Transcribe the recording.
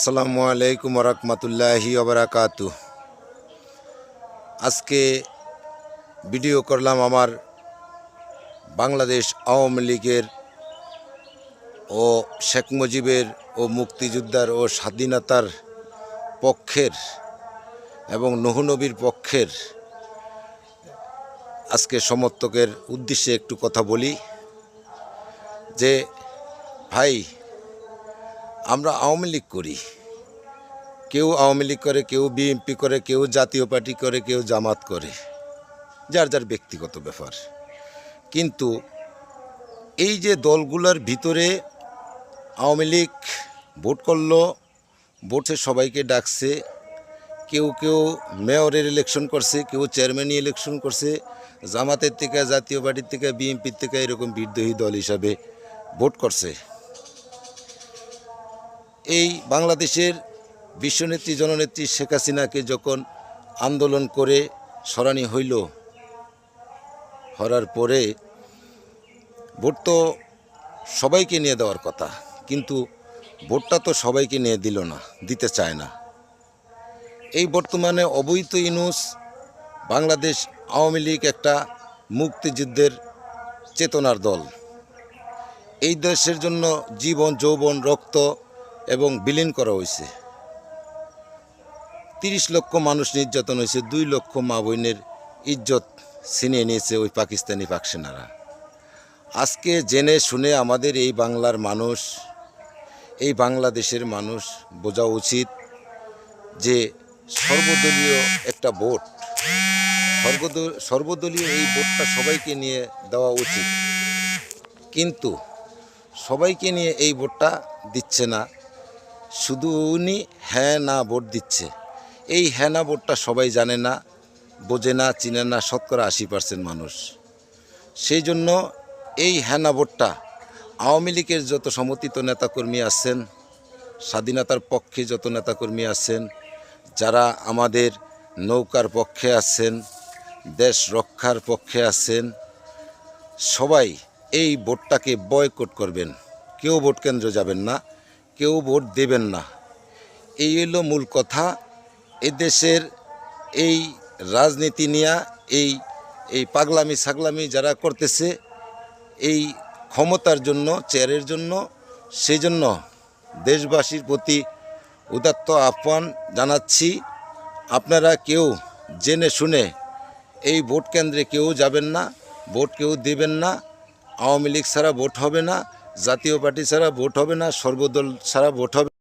আসসালামু আলাইকুম রহমতুল্লাহি ওবারাকাতু। আজকে ভিডিও করলাম আমার বাংলাদেশ আওয়ামী লীগের ও শেখ মুজিবের ও মুক্তিযোদ্ধার ও স্বাধীনতার পক্ষের এবং নূহনবীর পক্ষের আজকে সমর্থকের উদ্দেশ্যে একটু কথা বলি যে ভাই, আমরা আওয়ামী লীগ করি, কেউ আওয়ামী লীগ করে, কেউ বিএনপি করে, কেউ জাতীয় পার্টি করে, কেউ জামাত করে, যার যার ব্যক্তিগত ব্যাপার। কিন্তু এই যে দলগুলোর ভিতরে আওয়ামী লীগ ভোট করলো, ভোটে সবাইকে ডাকছে, কেউ কেউ মেয়রের ইলেকশন করছে, কেউ চেয়ারম্যান ইলেকশন করছে, জামাতের থেকে, জাতীয় পার্টির থেকে, বিএনপির থেকে এরকম বিদ্রোহী দল হিসাবে ভোট করছে। এই বাংলাদেশের বিশ্বনেত্রী জননেত্রী শেখ হাসিনাকে যখন আন্দোলন করে সরানি হইল, হরার পরে ভোট তো সবাইকে নিয়ে দেওয়ার কথা, কিন্তু ভোটটা তো সবাইকে নিয়ে দিল না, দিতে চায় না। এই বর্তমানে অবৈধ ইউনূস বাংলাদেশ আওয়ামী লীগ একটা মুক্তিযুদ্ধের চেতনার দল। এই দেশের জন্য জীবন, যৌবন, রক্ত এবং বিলীন করা হয়েছে। 30 লক্ষ মানুষ নির্যাতন হয়েছে, 2 লক্ষ মা বোনের ইজ্জত ছিনিয়ে নিয়েছে ওই পাকিস্তানি পাকসেনারা। আজকে জেনে শুনে আমাদের এই বাংলার মানুষ, এই বাংলাদেশের মানুষ বোঝা উচিত যে সর্বদলীয় একটা ভোট, সর্বদলীয় এই ভোটটা সবাইকে নিয়ে দেওয়া উচিত। কিন্তু সবাইকে নিয়ে এই ভোটটা দিচ্ছে না, শুধু উনি হ্যাঁ না ভোট দিচ্ছে। এই হ্যাঁ না ভোটটা সবাই জানে না, বোঝে না, চিনে না 80% মানুষ। সেই জন্য এই হ্যাঁ না ভোটটা আওয়ামী লীগের যত সমর্থিত নেতাকর্মী আছেন, স্বাধীনতার পক্ষে যত নেতাকর্মী আছেন, যারা আমাদের নৌকার পক্ষে আছেন, দেশ রক্ষার পক্ষে আছেন, সবাই এই ভোটটাকে বয়কট করবেন। কেউ ভোট কেন্দ্রে যাবেন না, কেউ ভোট দেবেন না। এই হলো মূল কথা। এদেশের এই রাজনীতি নিয়ে এই পাগলামি ছাগলামি যারা করতেছে এই ক্ষমতার জন্য, চেয়ারের জন্য, সেই জন্য দেশবাসীর প্রতি উদাত্ত আহ্বান জানাচ্ছি, আপনারা কেউ জেনে শুনে এই ভোট কেন্দ্রে কেউ যাবেন না, ভোট কেউ দেবেন না। আওয়ামী লীগ ছাড়া ভোট হবে না, জাতীয় পার্টি ছাড়া ভোট হবে না, সর্বদল ছাড়া ভোট হবে।